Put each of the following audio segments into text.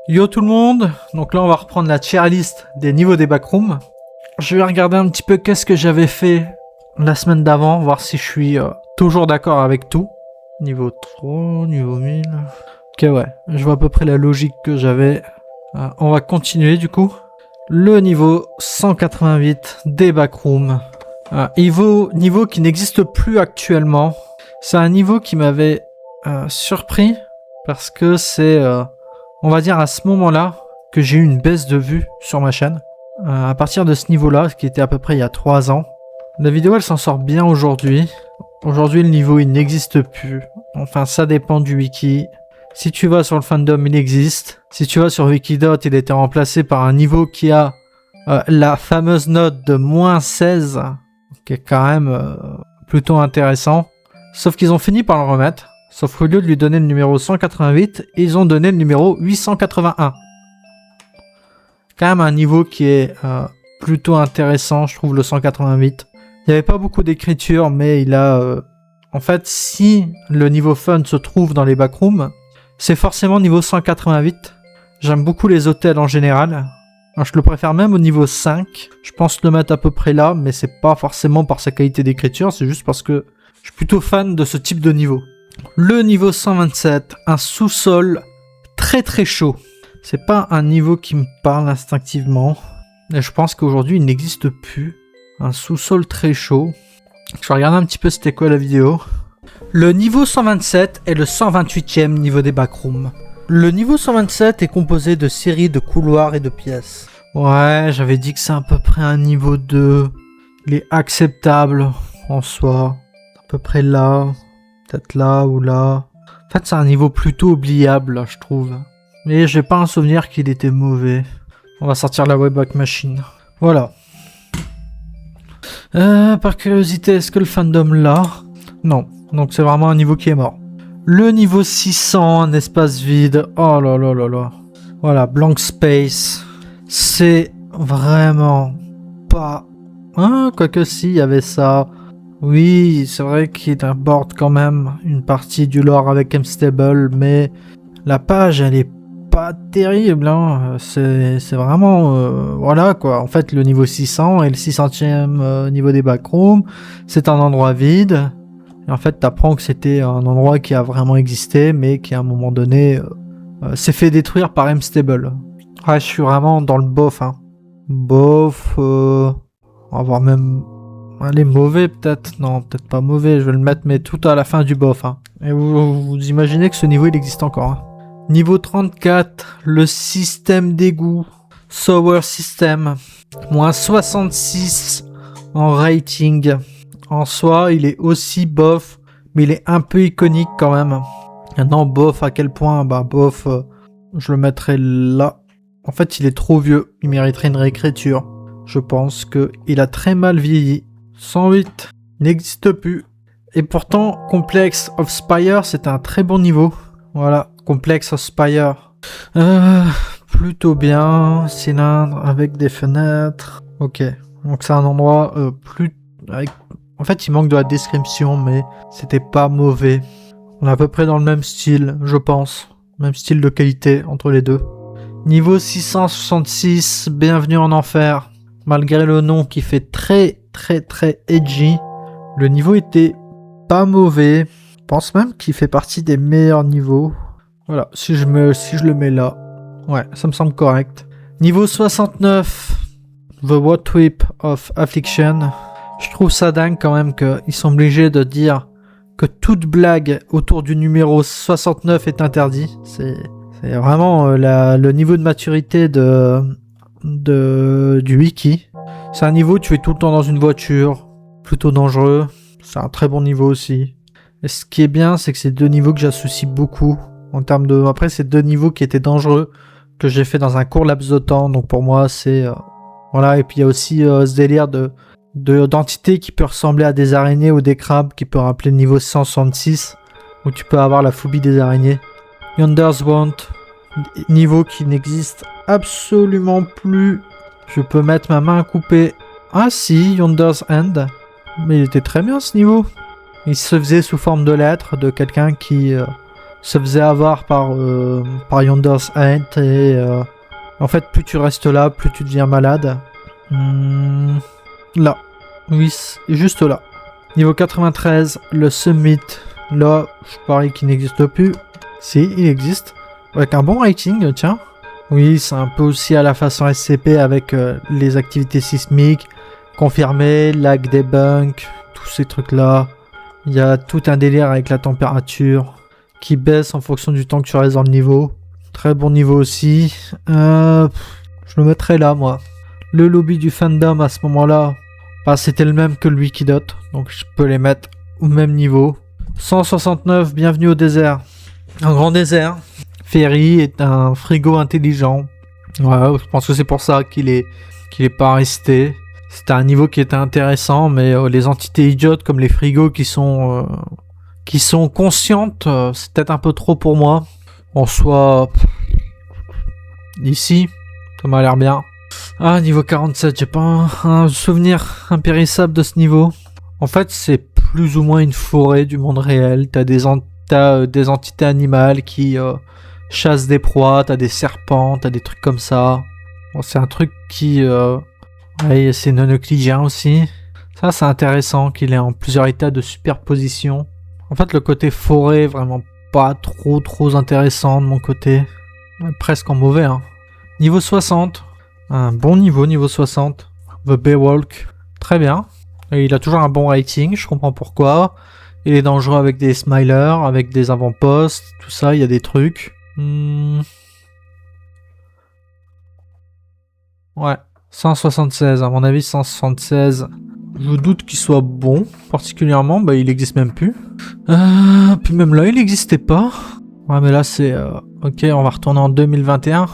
Yo tout le monde, donc là on va reprendre la tier list des niveaux des backrooms. Je vais regarder un petit peu qu'est-ce que j'avais fait la semaine d'avant, voir si je suis toujours d'accord avec tout. Niveau 3, niveau 1000... Ok ouais, je vois à peu près la logique que j'avais. On va continuer du coup. Le niveau 188 des backrooms. Niveau qui n'existe plus actuellement. C'est un niveau qui m'avait surpris parce que c'est... on va dire à ce moment-là que j'ai eu une baisse de vue sur ma chaîne. À partir de ce niveau-là, ce qui était à peu près il y a 3 ans. La vidéo elle s'en sort bien aujourd'hui. Aujourd'hui le niveau il n'existe plus. Enfin ça dépend du wiki. Si tu vas sur le fandom il existe. Si tu vas sur Wikidot il a été remplacé par un niveau qui a la fameuse note de -16. Qui est quand même plutôt intéressant. Sauf qu'ils ont fini par le remettre. Sauf qu'au lieu de lui donner le numéro 188, ils ont donné le numéro 881. Quand même un niveau qui est plutôt intéressant, je trouve, le 188. Il n'y avait pas beaucoup d'écriture, mais il a... en fait, si le niveau fun se trouve dans les backrooms, c'est forcément niveau 188. J'aime beaucoup les hôtels en général. Je le préfère même au niveau 5. Je pense le mettre à peu près là, mais c'est pas forcément par sa qualité d'écriture, c'est juste parce que je suis plutôt fan de ce type de niveau. Le niveau 127, un sous-sol très très chaud. C'est pas un niveau qui me parle instinctivement. Et je pense qu'aujourd'hui il n'existe plus. Un sous-sol très chaud. Je vais regarder un petit peu c'était quoi la vidéo. Le niveau 127 est le 128e niveau des backrooms. Le niveau 127 est composé de séries de couloirs et de pièces. Ouais, j'avais dit que c'est à peu près un niveau 2. Il est acceptable en soi. À peu près là. Peut-être là ou là. En fait, c'est un niveau plutôt oubliable, je trouve. Mais j'ai pas un souvenir qu'il était mauvais. On va sortir la Wayback Machine. Voilà. Par curiosité, est-ce que le fandom l'a? Non. Donc c'est vraiment un niveau qui est mort. Le niveau 600, un espace vide. Oh là là là là. Voilà, blank space. C'est vraiment pas... Ah, quoique si, il y avait ça. Oui, c'est vrai qu'il aborde quand même une partie du lore avec M-Stable, mais la page, elle est pas terrible, hein. C'est vraiment... voilà, quoi. En fait, le niveau 600 et le 600e niveau des backrooms, c'est un endroit vide. Et en fait, t'apprends que c'était un endroit qui a vraiment existé, mais qui, à un moment donné, s'est fait détruire par M-Stable. Ouais, je suis vraiment dans le bof, hein. Bof, on va voir même... Allez, mauvais peut-être. Non, peut-être pas mauvais. Je vais le mettre, mais tout à la fin du bof. Hein. Et vous imaginez que ce niveau, il existe encore. Hein. Niveau 34, le système d'égout. Sewer System. Moins 66 en rating. En soi, il est aussi bof, mais il est un peu iconique quand même. Maintenant, bof, à quel point? Bah, bof, je le mettrai là. En fait, il est trop vieux. Il mériterait une réécriture. Je pense qu'il a très mal vieilli. 108 n'existe plus. Et pourtant, Complex of Spire, c'est un très bon niveau. Voilà, Complex of Spire. Plutôt bien. Cylindre avec des fenêtres. Ok, donc c'est un endroit plus... En fait, il manque de la description, mais c'était pas mauvais. On est à peu près dans le même style, je pense. Même style de qualité entre les deux. Niveau 666, bienvenue en enfer. Malgré le nom qui fait très edgy, le niveau était pas mauvais. Je pense même qu'il fait partie des meilleurs niveaux. Voilà, si je le mets là, ouais, ça me semble correct. Niveau 69, The What Whip of Affliction. Je trouve ça dingue quand même qu'ils sont obligés de dire que toute blague autour du numéro 69 est interdit. C'est vraiment le niveau de maturité du wiki. C'est un niveau où tu es tout le temps dans une voiture, plutôt dangereux. C'est un très bon niveau aussi. Et ce qui est bien, c'est que c'est deux niveaux que j'associe beaucoup. En termes de... Après, c'est deux niveaux qui étaient dangereux, que j'ai fait dans un court laps de temps. Donc pour moi, c'est... Voilà, et puis il y a aussi ce délire d'entité qui peut ressembler à des araignées ou des crabes, qui peut rappeler le niveau 166, où tu peux avoir la phobie des araignées. Yonder's Want, niveau qui n'existe absolument plus. Je peux mettre ma main à couper. Ah si, Yonder's End. Mais il était très bien ce niveau. Il se faisait sous forme de lettres de quelqu'un qui se faisait avoir par Yonder's End et en fait plus tu restes là, plus tu deviens malade. Là, oui, juste là. Niveau 93, le Summit, là, je parie qu'il n'existe plus. Si, il existe. Avec un bon rating, tiens. Oui, c'est un peu aussi à la façon SCP avec les activités sismiques, confirmées, lag debunk, tous ces trucs-là. Il y a tout un délire avec la température qui baisse en fonction du temps que tu restes dans le niveau. Très bon niveau aussi. Je le mettrais là, moi. Le lobby du fandom à ce moment-là, bah, c'était le même que le Wikidot, donc je peux les mettre au même niveau. 169, bienvenue au désert. Un grand désert. Ferry est un frigo intelligent. Ouais, je pense que c'est pour ça qu'il est pas resté. C'était un niveau qui était intéressant, mais les entités idiotes comme les frigos qui sont conscientes, c'est peut-être un peu trop pour moi. En soi, ici, ça m'a l'air bien. Ah, niveau 47, j'ai pas un souvenir impérissable de ce niveau. En fait, c'est plus ou moins une forêt du monde réel. T'as des entités animales qui chassent des proies, t'as des serpents, t'as des trucs comme ça. Bon, c'est un truc qui... ouais, c'est non euclidien aussi. Ça, c'est intéressant qu'il est en plusieurs états de superposition. En fait, le côté forêt, vraiment pas trop intéressant de mon côté. Ouais, presque en mauvais, hein. Niveau 60. Un bon niveau 60. The Baywalk. Très bien. Et il a toujours un bon rating, je comprends pourquoi. Il est dangereux avec des smilers, avec des avant-postes, tout ça, il y a des trucs. Ouais, 176, à mon avis 176. Je doute qu'il soit bon, particulièrement, bah il existe même plus. Puis même là, il n'existait pas. Ouais, mais là c'est... ok, on va retourner en 2021.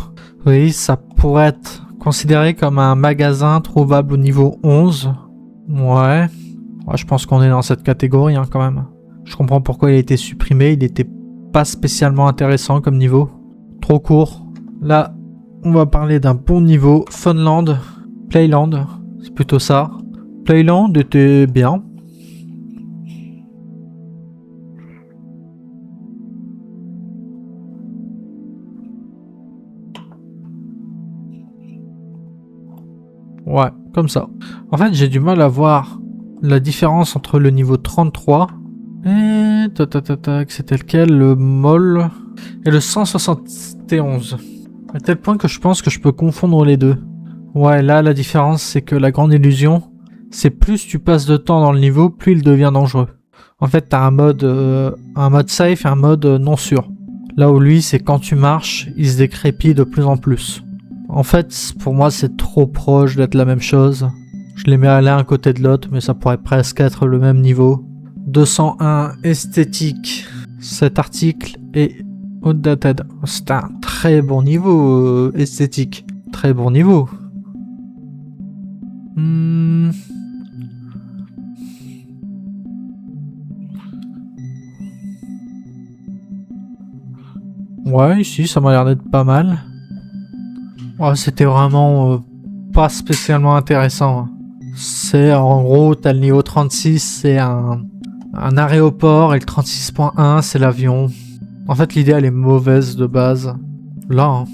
Oui, ça pourrait être considéré comme un magasin trouvable au niveau 11. Ouais, je pense qu'on est dans cette catégorie hein, quand même. Je comprends pourquoi il a été supprimé, il n'était pas spécialement intéressant comme niveau. Trop court. Là, on va parler d'un bon niveau. Funland, Playland, c'est plutôt ça. Playland était bien. Ouais, comme ça. En fait, j'ai du mal à voir la différence entre le niveau 33 et... c'était lequel? Le Moll et le 171. À tel point que je pense que je peux confondre les deux. Ouais, là, la différence, c'est que la grande illusion, c'est plus tu passes de temps dans le niveau, plus il devient dangereux. En fait, t'as un mode safe et un mode non sûr. Là où lui, c'est quand tu marches, il se décrépit de plus en plus. En fait, pour moi, c'est trop proche d'être la même chose. Je les mets à l'un à côté de l'autre, mais ça pourrait presque être le même niveau. 201 esthétique. Cet article est outdated. C'est un très bon niveau esthétique. Très bon niveau. Ouais, ici, ça m'a l'air d'être pas mal. Ouais, c'était vraiment pas spécialement intéressant. C'est en gros, t'as le niveau 36, c'est un aéroport, et le 36.1, c'est l'avion. En fait, l'idée, elle est mauvaise de base. Là, hein.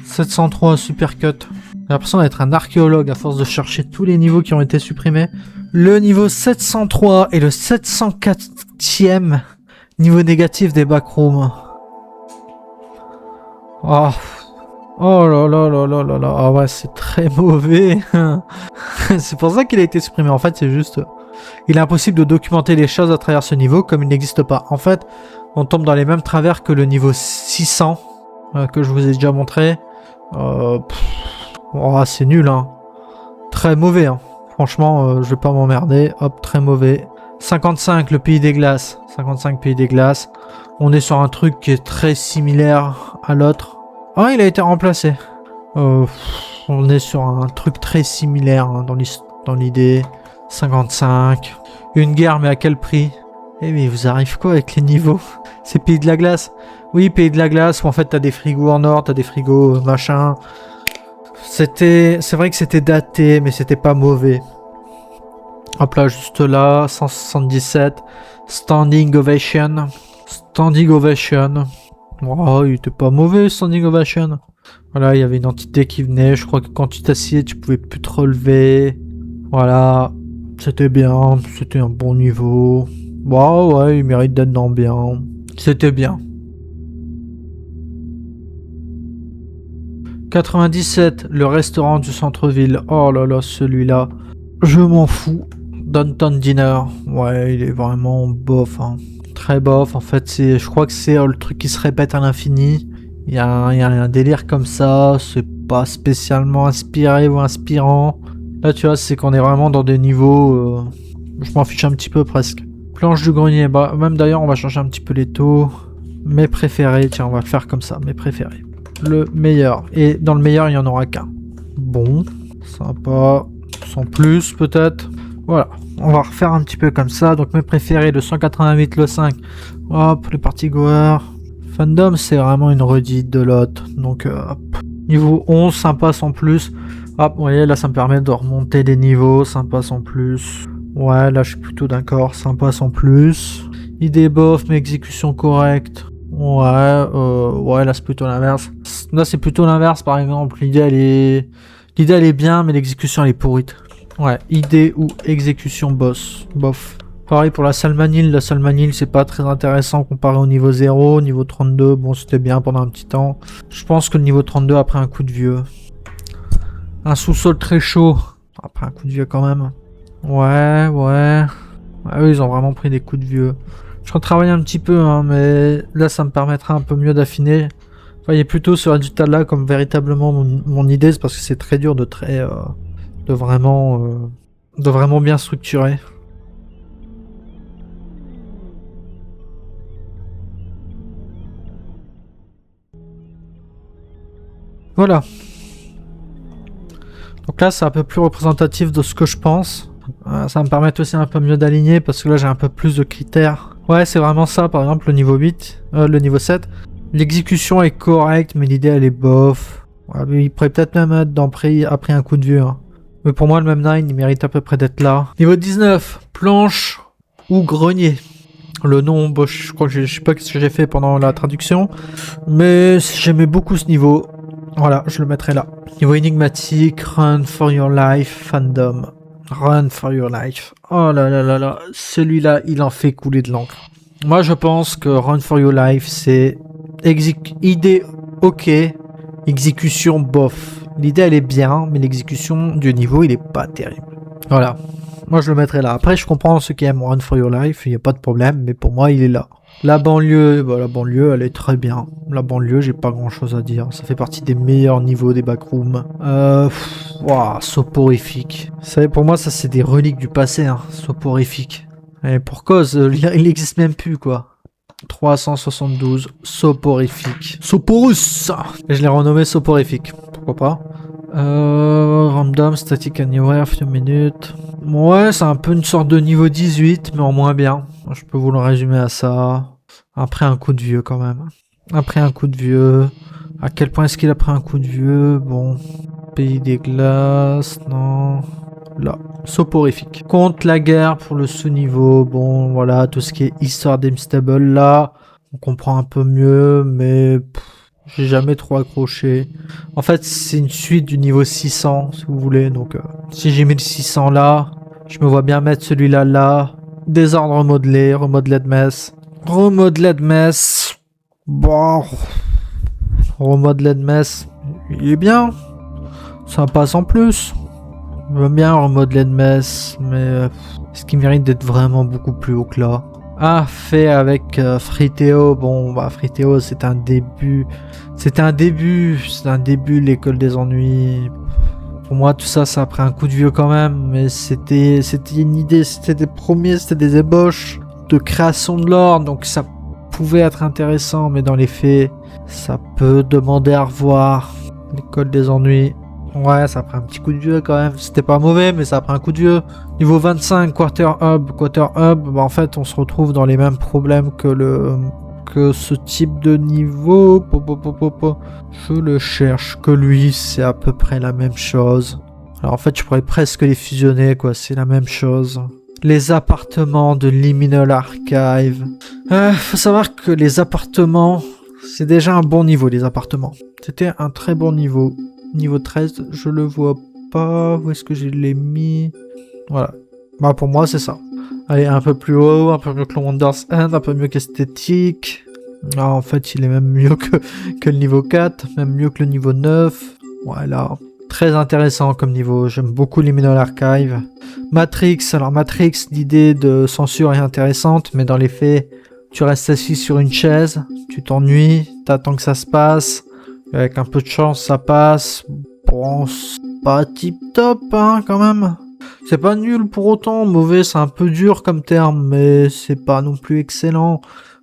703 Supercut. J'ai l'impression d'être un archéologue à force de chercher tous les niveaux qui ont été supprimés. Le niveau 703 et le 704e niveau négatif des backrooms. Oh. Oh là là là là là là. Ah ouais, c'est très mauvais. C'est pour ça qu'il a été supprimé. En fait, c'est juste... Il est impossible de documenter les choses à travers ce niveau comme il n'existe pas. En fait, on tombe dans les mêmes travers que le niveau 600 que je vous ai déjà montré. Oh, c'est nul, hein. Très mauvais, hein. Franchement, je vais pas m'emmerder. Hop, très mauvais. 55, le pays des glaces. 55, pays des glaces. On est sur un truc qui est très similaire à l'autre. Ah, il a été remplacé. On est sur un truc très similaire hein, dans l'idée. 55. Une guerre, mais à quel prix? Eh mais vous arrive quoi avec les niveaux? C'est pays de la glace. Oui, pays de la glace, où en fait t'as des frigos en or, t'as des frigos machin. C'est vrai que c'était daté, mais c'était pas mauvais. Hop là, juste là, 177. Standing Ovation. Standing Ovation. Oh, il était pas mauvais, Standing Ovation. Voilà, il y avait une entité qui venait. Je crois que quand tu t'assieds, tu pouvais plus te relever. Voilà. C'était bien. C'était un bon niveau. Bon, ouais, il mérite d'être dans bien. C'était bien. 97, le restaurant du centre-ville. Oh là là, celui-là. Je m'en fous. Downtown Dinner. Ouais, il est vraiment bof. Hein. Très bof. En fait, je crois que c'est le truc qui se répète à l'infini. Il y a un délire comme ça. C'est pas spécialement inspiré ou inspirant. Là, tu vois, c'est qu'on est vraiment dans des niveaux... je m'en fiche un petit peu presque. Planche du grenier. Bah, même d'ailleurs, on va changer un petit peu les taux. Mes préférés. Tiens, on va le faire comme ça. Mes préférés. Le meilleur. Et dans le meilleur, il n'y en aura qu'un. Bon. Sympa. Sans plus, peut-être. Voilà. On va refaire un petit peu comme ça. Donc, mes préférés, le 188, le 5. Hop, les party goers. Fandom, c'est vraiment une redite de l'autre. Donc, hop. Niveau 11, sympa sans plus. Hop, vous voyez, là, ça me permet de remonter les niveaux. Sympa sans plus. Ouais, là, je suis plutôt d'accord. Sympa sans plus. Idée bof, mais exécution correcte. Ouais, là, c'est plutôt l'inverse. Là, c'est plutôt l'inverse, par exemple. L'idée, elle est bien, mais l'exécution, elle est pourrite. Ouais, idée ou exécution bof. Pareil pour la Salmanil. La Salmanil, c'est pas très intéressant comparé au niveau 0. Niveau 32, bon, c'était bien pendant un petit temps. Je pense que le niveau 32, après un coup de vieux. Un sous-sol très chaud. Après un coup de vieux quand même. Ouais. Eux, ils ont vraiment pris des coups de vieux. Je retravaille un petit peu, hein, mais là, ça me permettra un peu mieux d'affiner. Voyez plutôt ce résultat-là comme véritablement mon idée, c'est parce que c'est très dur de vraiment bien structurer. Voilà. Donc là, c'est un peu plus représentatif de ce que je pense. Ça va me permettre aussi un peu mieux d'aligner parce que là, j'ai un peu plus de critères. Ouais, c'est vraiment ça, par exemple, le niveau 7. L'exécution est correcte, mais l'idée, elle est bof. Ouais, mais il pourrait peut-être même être après un coup de vieux. Hein. Mais pour moi, le même 9, il mérite à peu près d'être là. Niveau 19, planche ou grenier. Le nom, bon, je crois que je sais pas ce que j'ai fait pendant la traduction. Mais j'aimais beaucoup ce niveau. Voilà, je le mettrai là. Niveau énigmatique, Run for your life, fandom. Run for your life. Oh là là là là, celui-là, il en fait couler de l'encre. Moi, je pense que Run for your life, c'est idée ok, exécution bof. L'idée, elle est bien, mais l'exécution du niveau, il est pas terrible. Voilà. Moi, je le mettrai là. Après, je comprends ceux qui aiment Run for your life, il n'y a pas de problème, mais pour moi, il est là. La banlieue, elle est très bien. La banlieue, j'ai pas grand chose à dire. Ça fait partie des meilleurs niveaux des backrooms. Soporifique. Vous savez, pour moi, ça, c'est des reliques du passé, hein. Soporifique. Et pour cause, il n'existe même plus, quoi. 372, soporifique. Soporus! Et je l'ai renommé soporifique. Pourquoi pas? Random, static anywhere, few minutes. Ouais, c'est un peu une sorte de niveau 18, mais en moins bien. Je peux vous le résumer à ça. Après un coup de vieux, quand même. Après un coup de vieux. À quel point est-ce qu'il a pris un coup de vieux? Bon. Pays des glaces, non. Là. Soporifique. Contre la guerre pour le sous-niveau. Bon, voilà, tout ce qui est histoire d'Imstable, là. On comprend un peu mieux, mais... j'ai jamais trop accroché. En fait, c'est une suite du niveau 600, si vous voulez. Donc, si j'ai mis le 600 là, je me vois bien mettre celui-là là. Désordre remodelé de messe. Remodelé de messe. Bon. Remodelé de messe. Il est bien. Ça passe en plus. J'aime bien remodelé de messe, mais est-ce qu'il mérite d'être vraiment beaucoup plus haut que là? Ah, fait avec Friteo. Bon, bah, Friteo, c'est un début. C'est un début l'école des ennuis. Pour moi, tout ça, ça a pris un coup de vieux quand même. Mais c'était une idée, c'était des ébauches de création de l'ordre. Donc ça pouvait être intéressant, mais dans les faits, ça peut demander à revoir. L'école des ennuis. Ouais, ça a pris un petit coup de vieux quand même. C'était pas mauvais, mais ça a pris un coup de vieux. Niveau 25, Quarter Hub, bah en fait, on se retrouve dans les mêmes problèmes que ce type de niveau. Je le cherche. Que lui, c'est à peu près la même chose. Alors en fait, je pourrais presque les fusionner, quoi. C'est la même chose. Les appartements de Liminal Archive. Faut savoir que les appartements, c'est déjà un bon niveau, les appartements. C'était un très bon niveau. Niveau 13, je le vois pas. Où est-ce que je l'ai mis? Voilà. Bah, pour moi, c'est ça. Allez, un peu plus haut, un peu mieux que le Wonders End, un peu mieux qu'esthétique. Ah, en fait, il est même mieux que le niveau 4, même mieux que le niveau 9. Voilà. Très intéressant comme niveau. J'aime beaucoup Liminal Archive. Matrix. Alors, Matrix, l'idée de censure est intéressante, mais dans les faits, tu restes assis sur une chaise, tu t'ennuies, t'attends que ça se passe. Avec un peu de chance, ça passe. Bon, c'est pas tip top, hein, quand même. C'est pas nul pour autant. Mauvais, c'est un peu dur comme terme, mais c'est pas non plus excellent.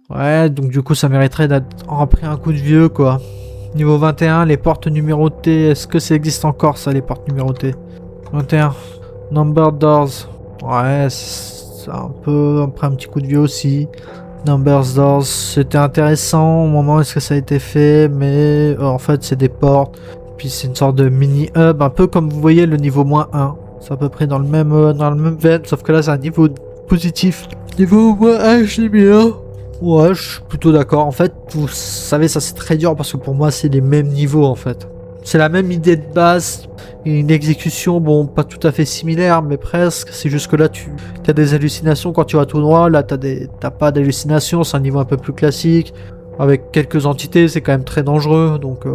Ouais, donc du coup, ça mériterait d'être repris un coup de vieux, quoi. Niveau 21, les portes numérotées. Est-ce que ça existe encore, ça, les portes numérotées? 21. Number Doors. Ouais, c'est un peu après un petit coup de vieux aussi. Numbers Doors, c'était intéressant au moment où est-ce que ça a été fait, mais en fait, c'est des portes. Puis c'est une sorte de mini hub, un peu comme vous voyez le niveau -1. C'est à peu près dans le même veine, sauf que là, c'est un niveau positif. Niveau -1, je l'ai bien. Ouais, je suis plutôt d'accord. En fait, vous savez, ça c'est très dur parce que pour moi, c'est les mêmes niveaux en fait. C'est la même idée de base, une exécution, bon, pas tout à fait similaire, mais presque. C'est juste que là, tu as des hallucinations quand tu vas tout droit. Là, t'as pas d'hallucinations, c'est un niveau un peu plus classique. Avec quelques entités, c'est quand même très dangereux. Donc,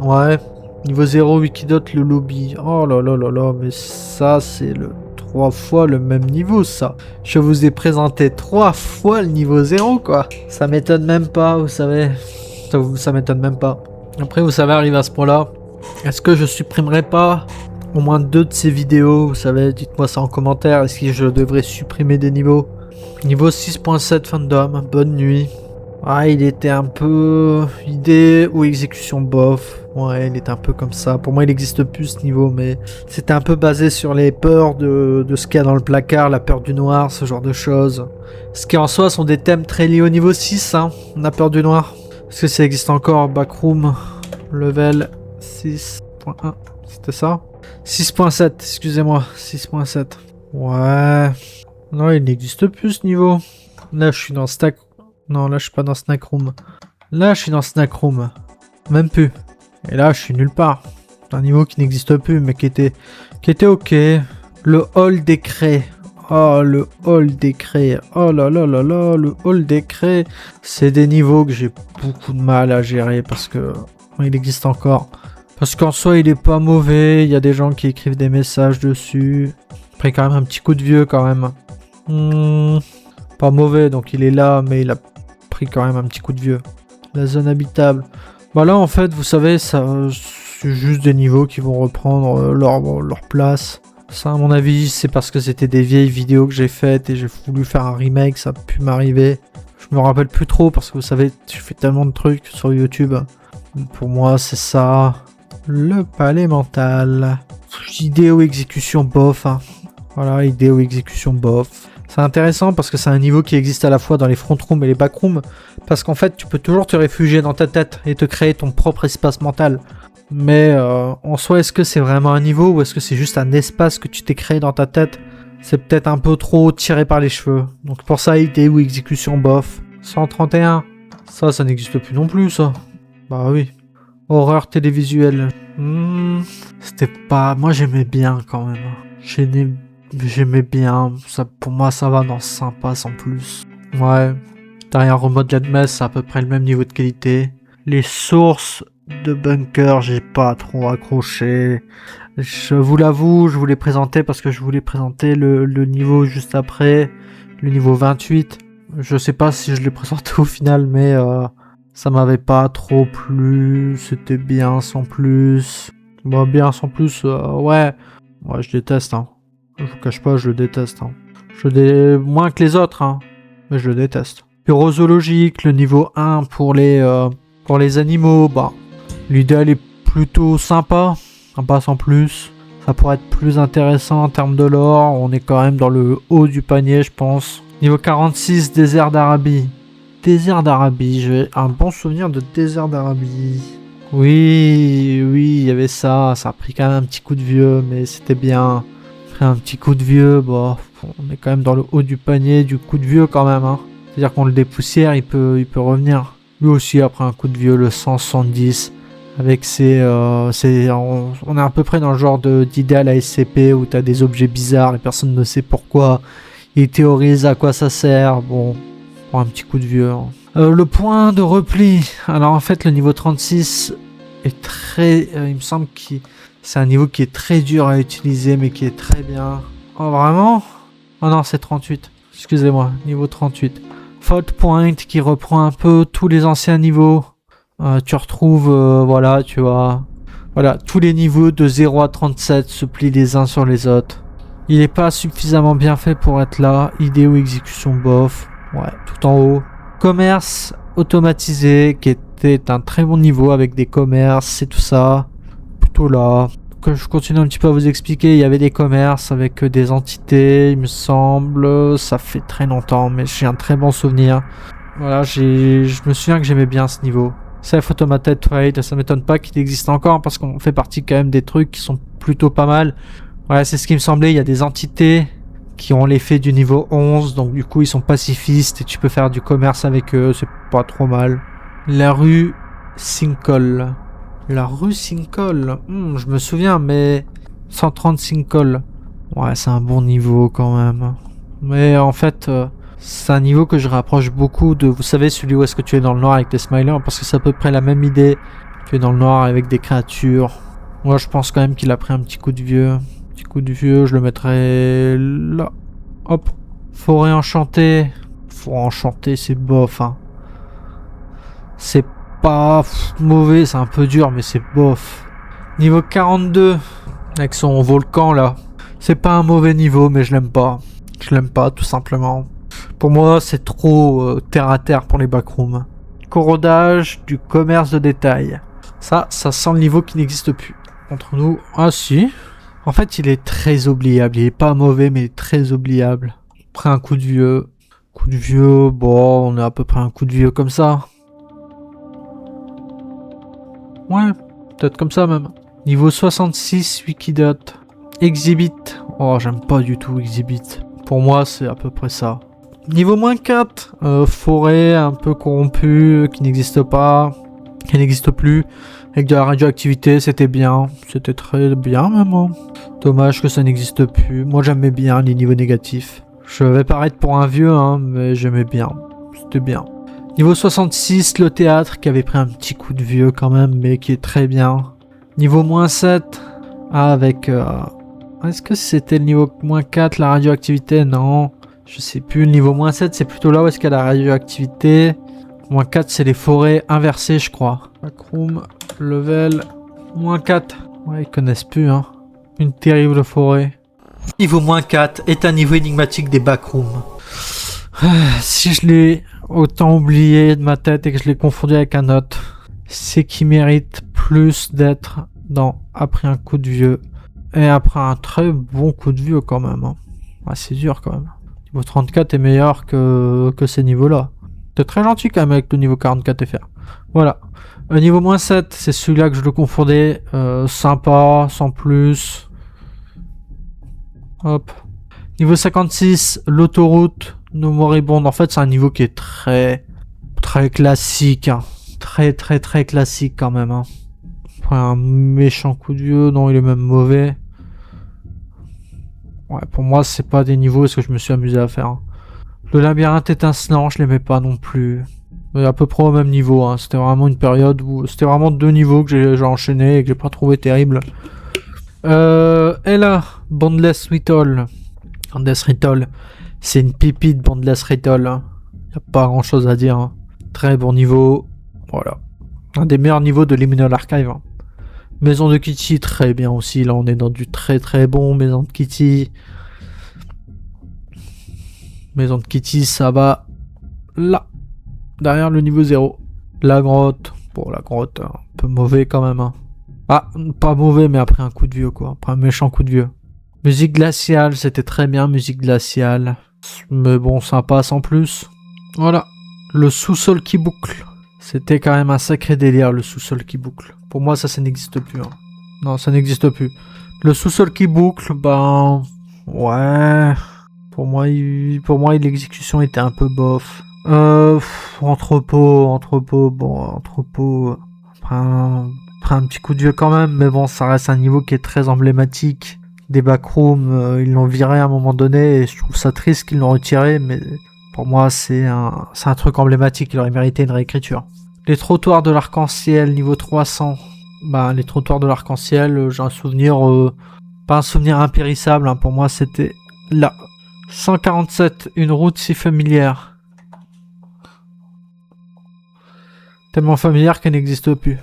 ouais. Niveau 0, Wikidot, le lobby. Oh là là là là, mais ça, c'est le 3 fois le même niveau, ça. Je vous ai présenté 3 fois le niveau 0, quoi. Ça m'étonne même pas, vous savez. Ça m'étonne même pas. Après, vous savez, arrivé à ce point-là, est-ce que je supprimerai pas au moins 2 de ces vidéos? Vous savez, dites-moi ça en commentaire. Est-ce que je devrais supprimer des niveaux? Niveau 6.7 fandom, bonne nuit. Ah, il était un peu idée ou exécution bof. Ouais, il était un peu comme ça. Pour moi, il n'existe plus ce niveau, mais c'était un peu basé sur les peurs de ce qu'il y a dans le placard, la peur du noir, ce genre de choses. Ce qui en soi sont des thèmes très liés au niveau 6, hein. On a peur du noir. Est-ce que ça existe encore? Backroom, level 6.1. C'était ça? 6.7, excusez-moi. 6.7. Ouais. Non, il n'existe plus ce niveau. Là, je suis dans Stack. Non, là, je suis pas dans Snack Room. Là, je suis dans Snack Room. Même plus. Et là, je suis nulle part. C'est un niveau qui n'existe plus, mais qui était ok. Le hall des craies. Oh, le hall des craies. Oh là là là là, le hall des craies. C'est des niveaux que j'ai beaucoup de mal à gérer parce que il existe encore. Parce qu'en soi, il est pas mauvais. Il y a des gens qui écrivent des messages dessus. Après, quand même, un petit coup de vieux, quand même. Pas mauvais, donc il est là, mais il a pris quand même un petit coup de vieux. La zone habitable. Bah là, en fait, vous savez, ça, c'est juste des niveaux qui vont reprendre leur place. Ça, à mon avis, c'est parce que c'était des vieilles vidéos que j'ai faites et j'ai voulu faire un remake, ça a pu m'arriver. Je me rappelle plus trop parce que vous savez, je fais tellement de trucs sur YouTube. Pour moi, c'est ça. Le palais mental. Idéo exécution bof. Hein. Voilà, idéo exécution bof. C'est intéressant parce que c'est un niveau qui existe à la fois dans les front rooms et les back rooms. Parce qu'en fait, tu peux toujours te réfugier dans ta tête et te créer ton propre espace mental. Mais en soi, est-ce que c'est vraiment un niveau ou est-ce que c'est juste un espace que tu t'es créé dans ta tête? C'est peut-être un peu trop tiré par les cheveux. Donc pour ça, idée ou exécution bof. 131. Ça n'existe plus non plus, ça. Bah oui. Horreur télévisuelle. C'était pas... Moi, j'aimais bien quand même. J'aimais bien. Ça, pour moi, ça va dans sympa sans plus. Ouais. Derrière Remote Jadmess, c'est à peu près le même niveau de qualité. Les sources de bunker, j'ai pas trop accroché. Je vous l'avoue, je voulais présenter parce que je voulais présenter le niveau juste après. Le niveau 28. Je sais pas si je l'ai présenté au final, mais ça m'avait pas trop plu. C'était bien sans plus. Bon, bien sans plus, ouais. Ouais, je déteste, hein. Je vous cache pas, je le déteste. Hein. Moins que les autres, hein. Mais je le déteste. Pyrozoologique, le niveau 1 pour les animaux, bah, l'idéal est plutôt sympa, pas sans plus. Ça pourrait être plus intéressant en termes de lore. On est quand même dans le haut du panier, je pense. Niveau 46, désert d'Arabie. Désert d'Arabie, j'ai un bon souvenir de désert d'Arabie. Oui, il y avait ça. Ça a pris quand même un petit coup de vieux, mais c'était bien. Après un petit coup de vieux, bon, on est quand même dans le haut du panier du coup de vieux quand même. Hein. C'est-à-dire qu'on le dépoussière, il peut revenir. Lui aussi, après un coup de vieux, le 170, avec on est à peu près dans le genre d'idéal à SCP où tu as des objets bizarres et personne ne sait pourquoi. Il théorise à quoi ça sert. Bon, pour un petit coup de vieux. Hein. Le point de repli. Alors en fait, le niveau 36 est très... il me semble que c'est un niveau qui est très dur à utiliser, mais qui est très bien. Oh, vraiment? Oh non, c'est 38. Excusez-moi, niveau 38. Fault Point qui reprend un peu tous les anciens niveaux. Tu retrouves, voilà, tu vois... Voilà, tous les niveaux de 0 à 37 se plient les uns sur les autres. Il n'est pas suffisamment bien fait pour être là. Idée ou exécution bof. Ouais, tout en haut. Commerce automatisé qui était un très bon niveau avec des commerces et tout ça. Plutôt là. Que je continue un petit peu à vous expliquer, il y avait des commerces avec des entités, il me semble. Ça fait très longtemps, mais j'ai un très bon souvenir. Voilà, je me souviens que j'aimais bien ce niveau. Self Automated Trade, ça m'étonne pas qu'il existe encore parce qu'on fait partie quand même des trucs qui sont plutôt pas mal. Ouais, c'est ce qui me semblait, il y a des entités qui ont l'effet du niveau 11, donc du coup ils sont pacifistes et tu peux faire du commerce avec eux, c'est pas trop mal. La rue Sinkhole. La rue Sinkhole, je me souviens, mais 130 Sinkhole. Ouais, c'est un bon niveau quand même. Mais en fait, c'est un niveau que je rapproche beaucoup de, vous savez, celui où est-ce que tu es dans le noir avec des smilers, parce que c'est à peu près la même idée. Tu es dans le noir avec des créatures. Moi, je pense quand même qu'il a pris un petit coup de vieux. Petit coup de vieux, je le mettrais là. Hop. Forêt enchantée. Forêt enchantée, c'est bof, hein. C'est pas mauvais, c'est un peu dur, mais c'est bof. Niveau 42, avec son volcan là. C'est pas un mauvais niveau, mais je l'aime pas. Je l'aime pas, tout simplement. Pour moi, c'est trop terre à terre pour les backrooms. Corrodage du commerce de détail. Ça sent le niveau qui n'existe plus. Entre nous, ah si. En fait, il est très oubliable. Il est pas mauvais, mais il est très oubliable. Après un coup de vieux. Coup de vieux, bon, on est à peu près un coup de vieux comme ça. Ouais, peut-être comme ça même. Niveau 66, Wikidot. Exhibit. Oh, j'aime pas du tout Exhibit. Pour moi, c'est à peu près ça. Niveau moins 4, forêt un peu corrompue, qui n'existe pas, qui n'existe plus. Avec de la radioactivité, c'était bien. C'était très bien même. Hein. Dommage que ça n'existe plus. Moi, j'aimais bien les niveaux négatifs. Je vais paraître pour un vieux, hein, mais j'aimais bien. C'était bien. Niveau 66, le théâtre qui avait pris un petit coup de vieux quand même, mais qui est très bien. Niveau moins 7, avec... Est-ce que c'était le niveau moins 4, la radioactivité? Non, je sais plus. Le niveau moins 7, c'est plutôt là où est-ce qu'il y a la radioactivité. Moins 4, c'est les forêts inversées, je crois. Backroom, level, moins 4. Ouais, ils connaissent plus, hein. Une terrible forêt. Niveau moins 4 est un niveau énigmatique des backrooms. Si je l'ai autant oublié de ma tête et que je l'ai confondu avec un autre, c'est qu'il mérite plus d'être dans Après un coup de vieux. Et après un très bon coup de vieux quand même. Hein. Ah, c'est dur quand même. Niveau 34 est meilleur que ces niveaux-là. T'es très gentil quand même avec le niveau 44 FR. Voilà. Niveau moins 7, c'est celui-là que je le confondais. Sympa, sans plus. Hop. Niveau 56, l'autoroute No Moribond. En fait, c'est un niveau qui est très classique. Hein. Très classique quand même. Hein. Après un méchant coup de vieux. Non, il est même mauvais. Ouais, pour moi, c'est pas des niveaux ce que je me suis amusé à faire. Hein. Le labyrinthe étincelant, je l'aimais pas non plus. Mais à peu près au même niveau. Hein. C'était vraiment une période où... C'était vraiment deux niveaux que j'ai enchaîné et que j'ai pas trouvé terrible. Et là, Boundless Ritual. Boundless Ritual. C'est une pépite, Boundless Ritual. Hein. Y a pas grand chose à dire. Hein. Très bon niveau. Voilà. Un des meilleurs niveaux de Liminal Archive. Hein. Maison de Kitty, très bien aussi. Là, on est dans du très bon Maison de Kitty. Maison de Kitty, ça va là. Derrière le niveau 0. La grotte. Bon, la grotte, un peu mauvais quand même. Hein. Ah, pas mauvais, mais après un coup de vieux, quoi. Après un méchant coup de vieux. Musique glaciale, c'était très bien, musique glaciale. Mais bon, sympa sans plus. Voilà. Le sous-sol qui boucle. C'était quand même un sacré délire, le sous-sol qui boucle. Pour moi, ça n'existe plus. Hein. Non, ça n'existe plus. Le sous-sol qui boucle, ben... Ouais. Pour moi, l'exécution était un peu bof. Entrepôt, bon, entrepôt. Après un petit coup de vieux quand même, mais bon, ça reste un niveau qui est très emblématique. Des backrooms, ils l'ont viré à un moment donné, et je trouve ça triste qu'ils l'ont retiré, mais pour moi, c'est un truc emblématique, il aurait mérité une réécriture. Les trottoirs de l'arc-en-ciel, niveau 300. Bah, les trottoirs de l'arc-en-ciel, j'ai un souvenir, pas un souvenir impérissable, hein, pour moi, c'était là. 147, une route si familière. Tellement familière qu'elle n'existe plus.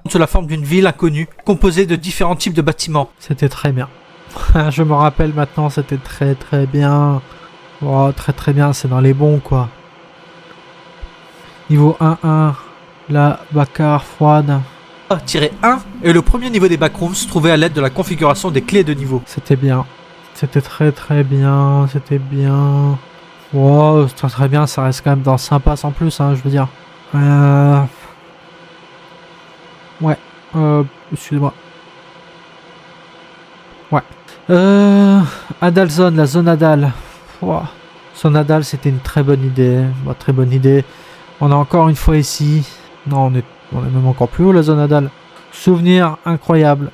Sous la forme d'une ville inconnue, composée de différents types de bâtiments. C'était très bien. Je me rappelle maintenant, c'était très très bien. Oh, très très bien, c'est dans les bons quoi. Niveau 1-1, la Bacar froide. 1 est le premier niveau des backrooms trouvé à l'aide de la configuration des clés de niveau. C'était bien. C'était très très bien, c'était bien. Wow, très très bien, ça reste quand même dans sympa sans plus, hein, je veux dire. Ouais, excusez-moi. Ouais. Adalzone, la zone Adal. Wow. Zone Adal, c'était une très bonne idée. Bah, très bonne idée. On est encore une fois ici. Non, on est même encore plus haut, la zone Adal. Souvenir incroyable.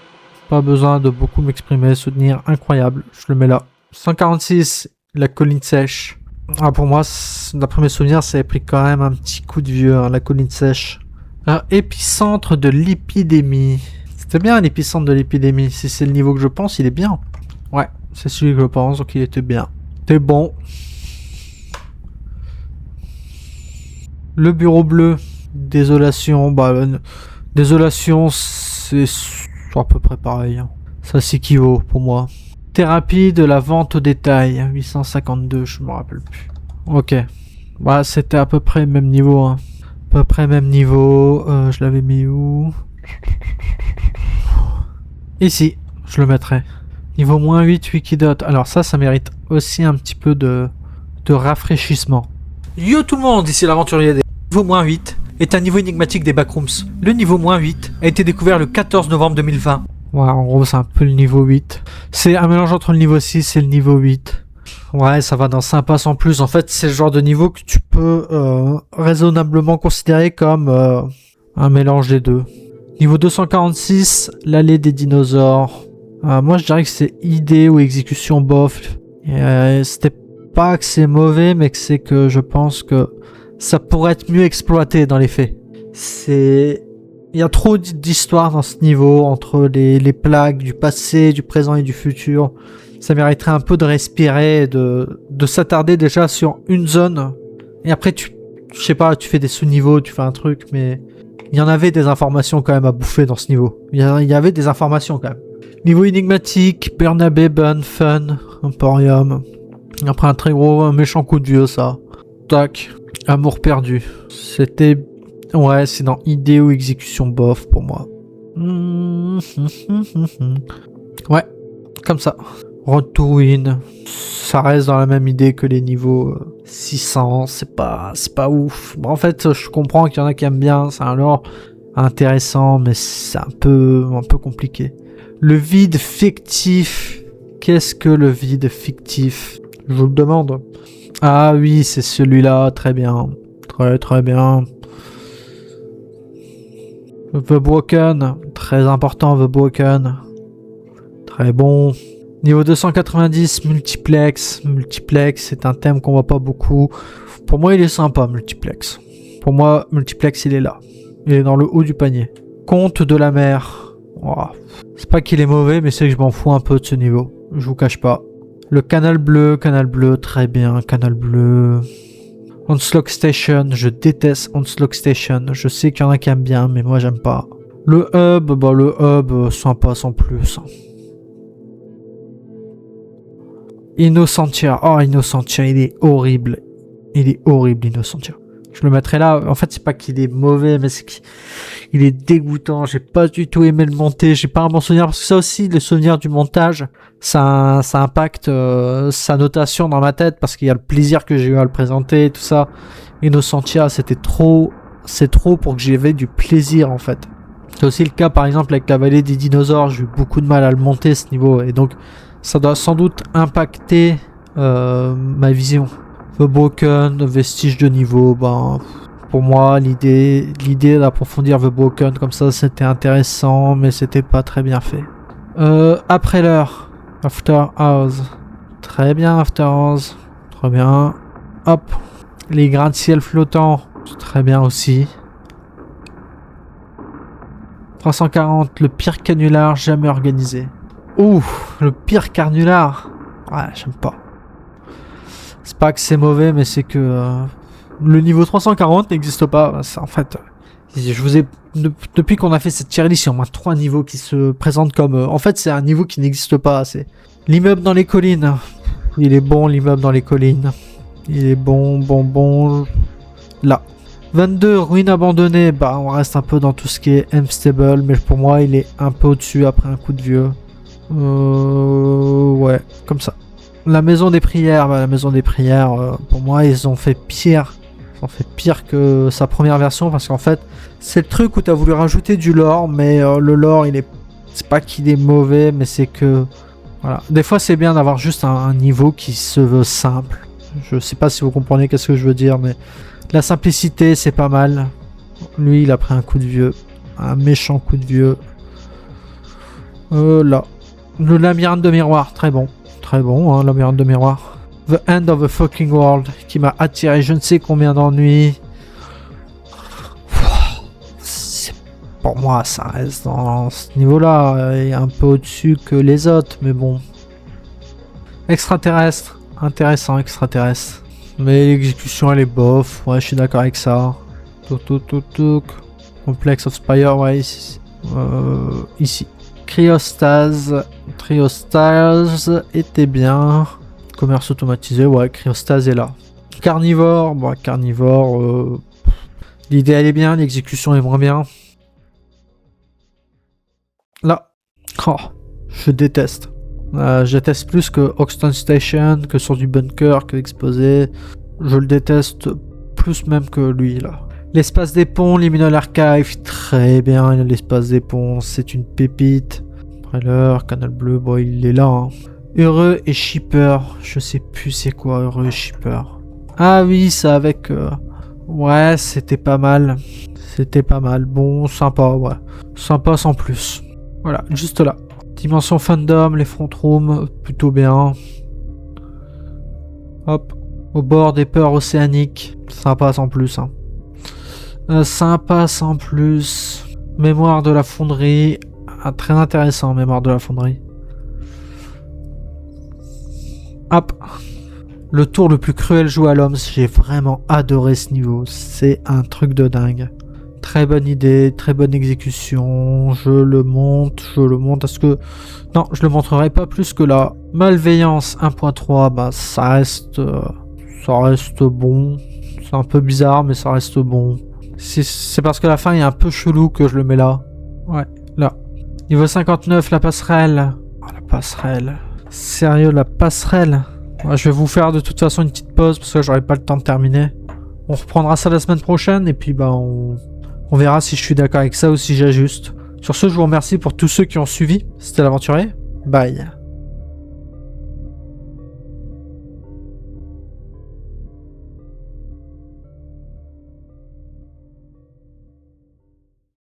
Pas besoin de beaucoup m'exprimer. Souvenir incroyable. Je le mets là. 146, la colline sèche. Ah, pour moi, d'après mes souvenirs, ça avait pris quand même un petit coup de vieux, hein, la colline sèche. Épicentre de l'épidémie. C'était bien l'épicentre de l'épidémie. Si c'est le niveau que je pense, il est bien. Ouais, c'est celui que je pense, donc il était bien. C'était bon. Le bureau bleu. Désolation. Bah, désolation, c'est à peu près pareil. Hein. Ça s'équivaut pour moi. Thérapie de la vente au détail. 852, je me rappelle plus. Ok. Bah, c'était à peu près le même niveau. Hein. À peu près même niveau. Je l'avais mis où? Ici, je le mettrai. Niveau moins 8, Wikidot. Alors ça mérite aussi un petit peu de rafraîchissement. Yo tout le monde, ici l'aventurier des... Niveau moins 8 est un niveau énigmatique des backrooms. Le niveau moins 8 a été découvert le 14 novembre 2020. Ouais, en gros, c'est un peu le niveau 8. C'est un mélange entre le niveau 6 et le niveau 8. Ouais, ça va dans sympa sans plus. En fait, c'est le genre de niveau que tu peux raisonnablement considérer comme un mélange des deux. Niveau 246, l'allée des dinosaures. Moi, je dirais que c'est idée ou exécution bof. C'était pas que c'est mauvais, mais que c'est que je pense que ça pourrait être mieux exploité dans les faits. Il y a trop d'histoires dans ce niveau, entre les plaques du passé, du présent et du futur. Ça mériterait un peu de respirer, de s'attarder déjà sur une zone. Et après, je sais pas, tu fais des sous-niveaux, tu fais un truc, mais il y en avait des informations quand même à bouffer dans ce niveau. Il y avait des informations quand même. Niveau énigmatique, Bernabé, Bun, Fun, Emporium. Après un méchant coup de vieux, ça. Tac. Amour perdu. C'était... Ouais, c'est dans idée ou exécution bof pour moi. Ouais, comme ça. Road to Win. Ça reste dans la même idée que les niveaux 600. C'est pas ouf. Bon, en fait, je comprends qu'il y en a qui aiment bien. C'est un lore intéressant, mais c'est un peu compliqué. Le vide fictif. Qu'est-ce que le vide fictif? Je vous le demande. Ah oui, c'est celui-là. Très bien. Très très bien. The Broken. Très important, The Broken. Très bon. Niveau 290, multiplex. Multiplex, c'est un thème qu'on voit pas beaucoup. Pour moi, il est sympa, multiplex. Pour moi, multiplex, il est là. Il est dans le haut du panier. Conte de la mer. Oh. C'est pas qu'il est mauvais, mais c'est que je m'en fous un peu de ce niveau. Je vous cache pas. Le canal bleu, très bien, canal bleu. Onslaught Station, je déteste Onslaught Station. Je sais qu'il y en a qui aiment bien, mais moi j'aime pas. Le hub, sympa sans plus. Innocentia, oh Innocentia, il est horrible. Il est horrible, Innocentia. Je le mettrai là. En fait, c'est pas qu'il est mauvais, mais c'est qu'il est dégoûtant. J'ai pas du tout aimé le monter. J'ai pas un bon souvenir. Parce que ça aussi, le souvenir du montage, ça impacte sa notation dans ma tête. Parce qu'il y a le plaisir que j'ai eu à le présenter et tout ça. Innocentia, c'était trop. C'est trop pour que j'avais du plaisir, en fait. C'est aussi le cas, par exemple, avec la vallée des dinosaures. J'ai eu beaucoup de mal à le monter, ce niveau. Et donc, Ça doit sans doute impacter ma vision. The Broken, vestige de niveau, ben, pour moi, l'idée d'approfondir The Broken comme ça, c'était intéressant, mais c'était pas très bien fait. Après l'heure, After Hours. Très bien, After Hours. Très bien. Hop. Les grains de ciel flottants. Très bien aussi. 340, le pire canular jamais organisé. Ouh, le pire canular. Ouais, j'aime pas. C'est pas que c'est mauvais, mais c'est que le niveau 340 n'existe pas. En fait, je vous ai depuis qu'on a fait cette tier list, il y a au moins 3 niveaux qui se présentent comme. En fait, c'est un niveau qui n'existe pas. C'est l'immeuble dans les collines. Il est bon, l'immeuble dans les collines. Il est bon. Là. 22, ruine abandonnée. Bah, on reste un peu dans tout ce qui est M-Stable, mais pour moi, il est un peu au-dessus après un coup de vieux. Ouais, comme ça. La maison des prières, bah, la maison des prières, pour moi, ils ont fait pire. Ils ont fait pire que sa première version parce qu'en fait, c'est le truc où tu as voulu rajouter du lore, mais le lore, c'est pas qu'il est mauvais, mais c'est que voilà. Des fois, c'est bien d'avoir juste un niveau qui se veut simple. Je sais pas si vous comprenez qu'est-ce que je veux dire, mais la simplicité, c'est pas mal. Lui, il a pris un coup de vieux, un méchant coup de vieux. Là, le labyrinthe de miroir, très bon. Très bon, hein, labyrinthe de miroir. The End of the Fucking World, qui m'a attiré je ne sais combien d'ennuis. Pour moi, ça reste dans ce niveau-là, et un peu au-dessus que les autres, mais bon. Extraterrestre, intéressant, extraterrestre. Mais l'exécution, elle est bof, ouais, je suis d'accord avec ça. Touk. Complex of Spire, ouais, ici. Cryostase était bien. Commerce automatisé, ouais, Cryostase est là. Carnivore, bon, carnivore, l'idée elle est bien, l'exécution est moins bien. Là, oh, je déteste. Je déteste plus que Hoxton Station, que sur du bunker, que exposé. Je le déteste plus même que lui, là. L'espace des ponts, Liminal Archive, très bien, l'espace des ponts, c'est une pépite. Après l'heure, Canal Bleu, bon, il est là. Hein. Heureux et Shipper, je sais plus c'est quoi Heureux et Shipper. Ah oui, ça avec... Ouais, c'était pas mal. C'était pas mal. Bon, sympa, ouais. Sympa sans plus. Voilà, juste là. Dimension Fandom, les front rooms, plutôt bien. Hop. Au bord des peurs océaniques. Sympa sans plus. Hein. Sympa sans plus. Mémoire de la fonderie. Très intéressant, Mémoire de la fonderie. Hop. Le tour le plus cruel joué à l'homme. J'ai vraiment adoré ce niveau. C'est un truc de dingue. Très bonne idée, très bonne exécution. Je le monte. Parce que... Non, je le montrerai pas plus que là. Malveillance 1.3, bah ça reste bon. C'est un peu bizarre, mais ça reste bon. C'est parce que la fin est un peu chelou que je le mets là. Ouais, là. Niveau 59, la passerelle. Oh, la passerelle. Sérieux, la passerelle. Ouais, je vais vous faire de toute façon une petite pause parce que j'aurai pas le temps de terminer. On reprendra ça la semaine prochaine et puis bah on verra si je suis d'accord avec ça ou si j'ajuste. Sur ce, je vous remercie pour tous ceux qui ont suivi. C'était l'aventurier. Bye.